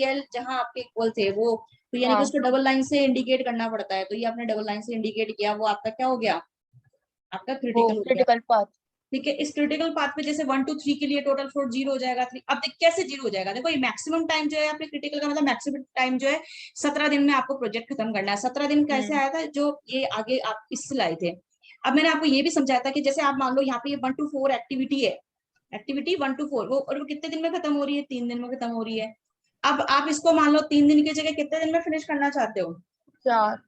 एल जहां आपके इक्वल थे वो, तो यानी कि हाँ उसको डबल लाइन से इंडिकेट करना पड़ता है, तो ये आपने डबल लाइन से इंडिकेट किया, वो आपका क्या हो गया, आपका वो क्रिटिकल हो गया। Critical path. ठीक है, इस क्रिटिकल पाथ पे जैसे 1 2 3 के लिए टोटल फ्लोट जीरो हो जाएगा, 3 अब देख कैसे जीरो हो जाएगा, देखो ये मैक्सिमम टाइम जो है आपने क्रिटिकल का मतलब मैक्सिमम टाइम जो है 17 दिन में आपको प्रोजेक्ट खत्म करना है। 17 दिन कैसे हम्म। आया था, जो ये आगे आप इससे लाए थे। अब मैंने आपको ये भी समझाया था कि जैसे आप मान लो यहाँ पे ये 1 to 4 एक्टिविटी है, एक्टिविटी 1 to 4 वो, और वो कितने दिन में खत्म हो रही है, 3 दिन में खत्म हो रही है। अब आप इसको मान लो 3 दिन की जगह कितने दिन में फिनिश करना चाहते हो, 4।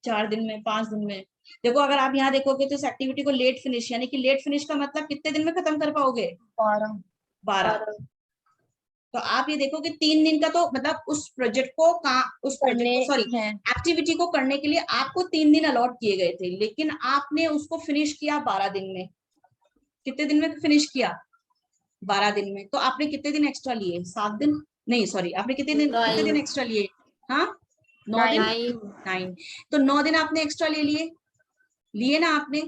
4 दिन में, 5 दिन में। देखो अगर आप यहाँ देखोगे तो इस एक्टिविटी को लेट फिनिश, यानी कि लेट फिनिश का मतलब कितने दिन में खत्म कर पाओगे, 12। 12। तो आप ये देखो कि 3 दिन का तो मतलब उस प्रोजेक्ट करने को सॉरी हैं। एक्टिविटी को करने के लिए आपको 3 दिन अलॉट किए गए थे, लेकिन आपने उसको फिनिश किया 12 दिन में। कितने दिन में फिनिश किया, 12 दिन में। तो आपने कितने दिन एक्स्ट्रा लिए, 7 दिन, नहीं सॉरी, आपने कितने दिन 9। एक्स्ट्रा लिए, हाँ 9 दिन, 9। 9। तो 9 दिन आपने एक्स्ट्रा ले लिए, लिए ना आपने।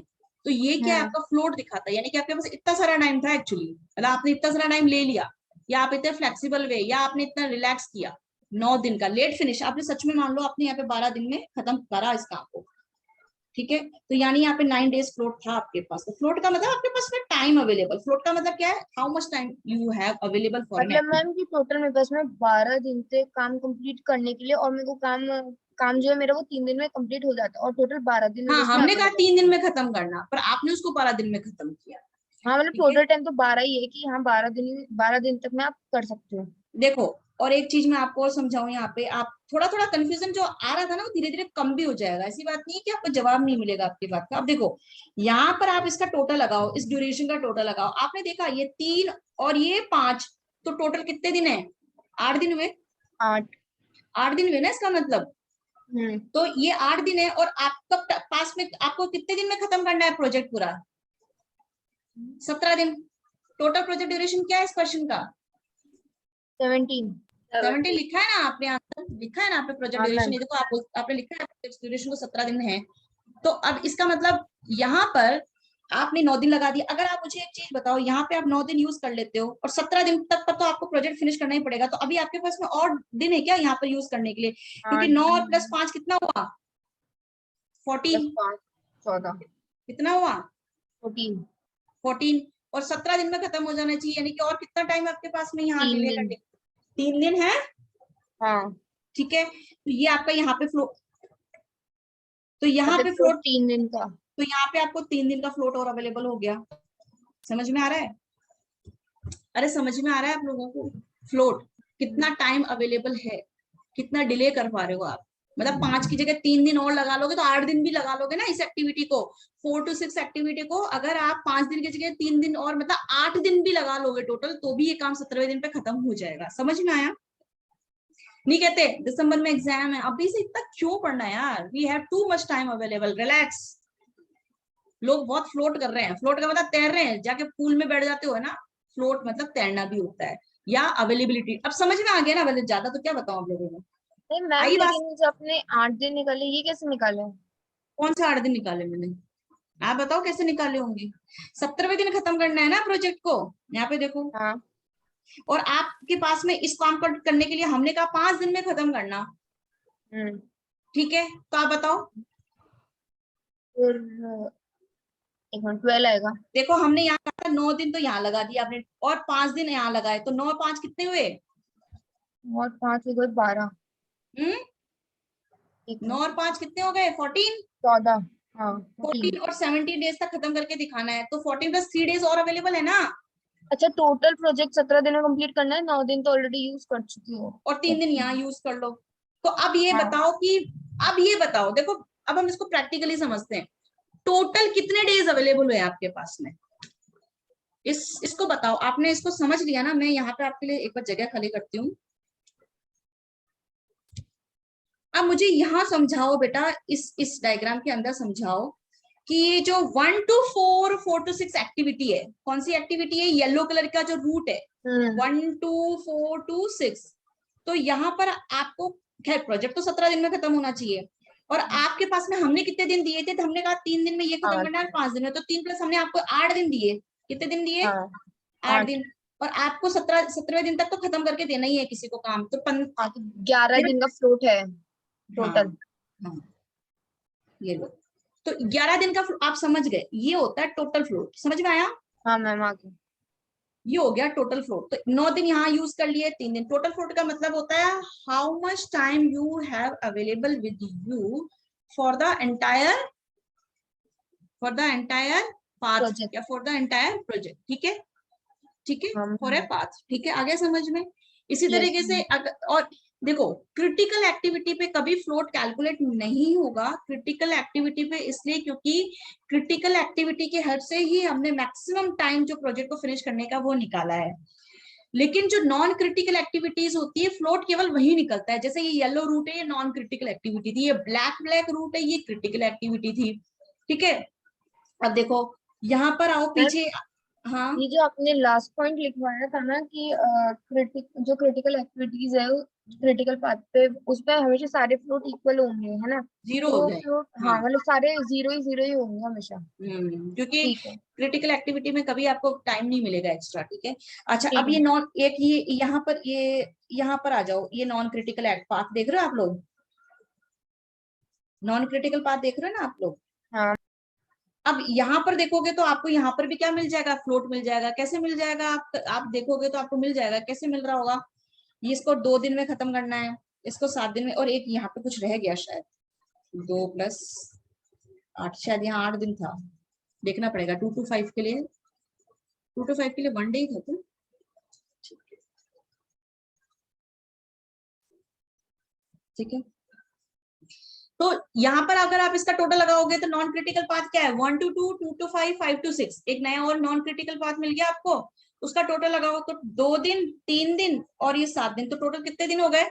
तो ये क्या है, हम्म। आपका फ्लोट दिखाता है, यानी कि आपके पास इतना सारा टाइम था एक्चुअली, मतलब आपने इतना सारा टाइम ले लिया, या आप इतने फ्लेक्सिबल वे, या आपने इतना रिलैक्स किया। 9 दिन का लेट फिनिश आपने सच में मान लो आपने यहाँ पे 12 दिन में खत्म करा इस काम को। ठीक है, तो यानी यहाँ पे 9 डेज फ्लोट था आपके पास। तो फ्लोट का मतलब आपके पास में टाइम अवेलेबल, फ्लोट का मतलब क्या है, how much time you have available for an मतलब एक्टिविटी। मैम कि टोटल मेरे पास में 12 दिन से काम कंप्लीट करने के लिए, और मेरे को काम काम जो है मेरा वो 3 दिन में कंप्लीट हो जाता है, और टोटल 12 दिन मेरे हाँ, उसमें हमने कहा अवेलेबल 3 दिन है। में खत्म करना, पर आपने उसको 12 दिन में खत्म किया। हाँ मतलब ठीक है, टोटल टाइम तो 12 ही है, कि हाँ 12 दिन तक में आप कर सकते हो। देखो और एक चीज मैं आपको और समझाऊं, यहाँ पे आप थोड़ा थोड़ा कंफ्यूजन जो आ रहा था ना, वो धीरे धीरे कम भी हो जाएगा। ऐसी बात नहीं है कि आपको जवाब नहीं मिलेगा आपकी बात का। अब देखो यहाँ पर आप इसका टोटल लगाओ, इस ड्यूरेशन का टोटल लगाओ, आपने देखा ये 3 और ये 5, तो टोटल कितने दिन है, 8 दिन हुए, 8। 8 दिन हुए ना इसका मतलब। तो ये 8 दिन है, और आपका पास में आपको कितने दिन में खत्म करना है प्रोजेक्ट पूरा? 17 दिन। टोटल प्रोजेक्ट ड्यूरेशन क्या है इस क्वेश्चन का? 17 लिखा है ना आपने, आंसर लिखा है ना आपने प्रोजेक्ट हाँ ड्यूरेशन, मैम। ये देखो आपने लिखा है प्रोजेक्ट ड्यूरेशन को 17 दिन है। तो अब इसका मतलब यहाँ पर आपने 9 दिन लगा दिया। अगर आप मुझे एक चीज बताओ, यहाँ पे आप 9 दिन यूज कर लेते हो और 17 दिन तक का तो आपको प्रोजेक्ट फिनिश करना ही पड़ेगा, तो अभी आपके पास में और दिन है क्या यहाँ पर यूज करने के लिए? क्योंकि 9 और प्लस 5 कितना हुआ? 14। 14। कितना हुआ? 14। 14। और 17 दिन में खत्म हो जाना चाहिए, यानी कि और कितना टाइम आपके पास में यहाँ 3 डिले दिन। करने? 3 दिन है। हाँ। ठीक है, तो ये आपका यहाँ पे फ्लो, तो यहाँ पे फ्लोट फ्लोट, 3 दिन का। तो यहाँ पे आपको 3 दिन का फ्लोट और अवेलेबल हो गया। समझ में आ रहा है? अरे समझ में आ रहा है आप लोगों को? फ्लोट कितना टाइम अवेलेबल है, कितना डिले कर पा रहे हो आप? मतलब 5 की जगह 3 दिन और लगा लोगे तो 8 दिन भी लगा लोगे ना इस एक्टिविटी को। 4 to 6 एक्टिविटी को अगर आप 5 दिन की जगह 3 दिन और मतलब 8 दिन भी लगा लोगे टोटल, तो भी ये काम 17वें दिन पे खत्म हो जाएगा। समझ में आया? नहीं कहते दिसंबर में एग्जाम है, अभी से इतना क्यों पढ़ना यार? We have too much time available, relax. लोग बहुत फ्लोट कर रहे हैं। फ्लोट का मतलब तैर रहे हैं, जाके पूल में बैठ जाते हो ना। फ्लोट मतलब तैरना भी होता है। या अवेलेबिलिटी, अब समझ में आ गया ना? वैसे ज्यादा तो क्या बताऊं आप लोगों को? नहीं मैम, आई बात? लेकिन जो आपने 8 दिन निकाले, ये कैसे निकाले? कौन सा 8 दिन निकाले मैंने? आप बताओ कैसे निकाले होंगे? 17वें दिन खत्म करना है ना प्रोजेक्ट को, यहाँ पे देखो। हाँ। और आपके पास में इस काम को करने के लिए हमने कहा 5 दिन में खत्म करना। ठीक है, तो आप बताओ। फिर 12 आएगा। देखो हमने यहाँ कहा 9 दिन तो यहाँ लगा दिया आपने, और 5 दिन यहाँ लगाए, तो 9 और 5 कितने हुए? और 5 एक 12। हम्म, ठीक 9 है। और 5 कितने हो गए? 14। 14। हाँ 14। 14 और 17 डेज तक खत्म करके दिखाना है, तो 14 प्लस 3 डेज और अवेलेबल है ना। अच्छा, टोटल प्रोजेक्ट 17 दिन में कंप्लीट करना है, 9 दिन तो ऑलरेडी यूज कर चुकी हो। और 3 दिन ओके। यहाँ यूज कर लो। तो अब ये हाँ। बताओ कि, अब ये बताओ, देखो अब हम इसको प्रैक्टिकली समझते हैं। टोटल कितने डेज अवेलेबल हुए आपके पास में? इसको बताओ। आपने इसको समझ लिया ना? मैं यहाँ पे आपके लिए एक बार जगह खाली करती हूँ। अब मुझे यहाँ समझाओ बेटा, इस डायग्राम के अंदर समझाओ कि ये जो 1 to 4, 4 to 6 एक्टिविटी है, कौन सी एक्टिविटी है? येलो कलर का जो रूट है, 1 to 4 to 6। तो यहाँ पर आपको, खैर प्रोजेक्ट तो 17 दिन में खत्म होना चाहिए, और आपके पास में हमने कितने दिन दिए थे? तो हमने कहा 3 दिन में ये खत्म करना है, 5 दिन में, तो 3 प्लस हमने आपको 8 दिन दिए। कितने दिन दिए? हाँ 8 8। दिन। और आपको 17वें दिन तक तो खत्म करके देना ही है किसी को काम, तो हाँ तो 11 फिर, दिन का फ्लोट है हाँ टोटल। हाँ, ये लो। तो 11 दिन का आप समझ गए, ये होता है टोटल फ्लोट। समझ में आया? हाँ मैम, आगे। ये हो गया टोटल फ्लोट। तो 9 दिन यहाँ यूज कर लिए, 3 दिन। टोटल फ्लोट का मतलब होता है how much time you have available with you for the entire, for the entire path, project. या फॉर द एंटायर प्रोजेक्ट। ठीक है, ठीक है, हाँ फॉर ए पाथ। ठीक है, आगे समझ में? इसी यस तरीके से मैम। और देखो, क्रिटिकल एक्टिविटी पे कभी फ्लोट कैलकुलेट नहीं होगा। क्रिटिकल एक्टिविटी पे इसलिए क्योंकि क्रिटिकल एक्टिविटी के हेल्प से ही हमने मैक्सिमम टाइम जो प्रोजेक्ट को फिनिश करने का वो निकाला है। लेकिन जो नॉन क्रिटिकल एक्टिविटीज होती है, फ्लोट केवल वही निकलता है। जैसे ये येलो रूट है, ये नॉन क्रिटिकल एक्टिविटी थी। ये ब्लैक ब्लैक रूट है, ये क्रिटिकल एक्टिविटी थी। ठीक है, अब देखो यहाँ पर आओ मैम, पीछे। हाँ, ये जो आपने लास्ट पॉइंट लिखवाया था ना कि जो क्रिटिकल एक्टिविटीज है, क्रिटिकल पाथ पे, उस पे हमेशा सारे फ्लोट इक्वल होंगे, है ना? जीरो हो तो जाए। फ्लोट, हाँ, हाँ मतलब सारे जीरो ही होंगे हमेशा। क्योंकि ठीक है। क्रिटिकल एक्टिविटी में कभी आपको टाइम नहीं मिलेगा एक्स्ट्रा। ठीक है, अच्छा ठीक अब है। ये नॉन, एक ये यहाँ पर आ जाओ। ये नॉन क्रिटिकल पाथ देख रहे हो आप लोग? नॉन क्रिटिकल पाथ देख रहे हो ना आप लोग? हाँ। अब यहाँ पर देखोगे तो आपको यहाँ पर भी क्या मिल जाएगा? फ्लोट मिल जाएगा। कैसे मिल जाएगा? आप देखोगे तो आपको मिल जाएगा। कैसे मिल रहा होगा? ये इसको 2 दिन में खत्म करना है, इसको 7 दिन में, और एक यहाँ पे कुछ रह गया शायद, 2 प्लस 8, शायद यहाँ 8 दिन था। देखना पड़ेगा। 2 to 5 के लिए, 2 to 5 के लिए 1 डे ही था क्या? ठीक है, तो यहाँ पर अगर आप इसका टोटल लगाओगे तो नॉन क्रिटिकल पाथ क्या है? 1 to 2, 2 to 5, 5 to 6। एक नया और नॉन क्रिटिकल पाथ मिल गया आपको। उसका टोटल लगाओ तो 2 दिन, 3 दिन और ये 7 दिन, तो टोटल कितने दिन हो गए?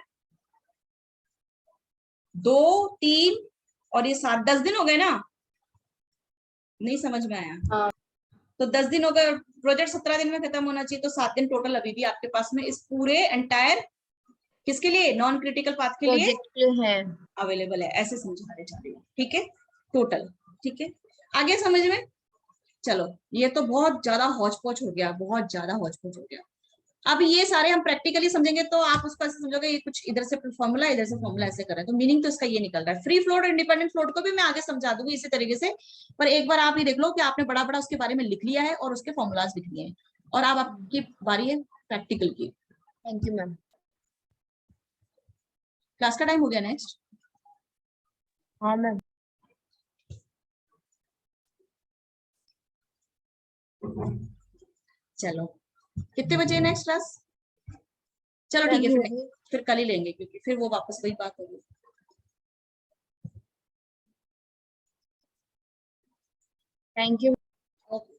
2 3 और ये 7, 10 दिन हो गए ना, नहीं समझ में आया? हाँ। तो 10 दिन हो गए, प्रोजेक्ट 17 दिन में खत्म होना चाहिए, तो 7 दिन टोटल अभी भी आपके पास में इस पूरे एंटायर किसके लिए, नॉन क्रिटिकल पाथ के लिए प्रोजेक्ट के हैं। अवेलेबल है, ऐसे समझाने जा रही हूँ, ठीक है, टोटल, ठीक है, आगे समझ में? चलो, ये तो बहुत ज्यादा हौच पौच हो गया, बहुत ज्यादा हौच पौच हो गया। अब ये सारे हम प्रैक्टिकली समझेंगे तो आप उसको ऐसे समझोगे ये कुछ इधर से फॉर्मूला, इधर से फॉर्मूला ऐसे कर रहे हैं, तो मीनिंग तो इसका ये निकल रहा है। फ्री फ्लोट और इंडिपेंडेंट फ्लोट को भी मैं आगे समझा दूंगी इसी तरीके से, पर एक बार आप ये देख लो कि आपने बड़ा बड़ा उसके बारे में लिख लिया है और उसके फॉर्मूलाज लिख लिए हैं, और अब आपकी बारी है प्रैक्टिकल की। Thank you ma'am. क्लास का टाइम हो गया नेक्स्ट। हाँ मैम। चलो, कितने बजे नेक्स्ट क्लास? चलो ठीक है, जल्दी होगी। फिर कल ही लेंगे, क्योंकि फिर वो वापस वही बात होगी। Thank you. ओके।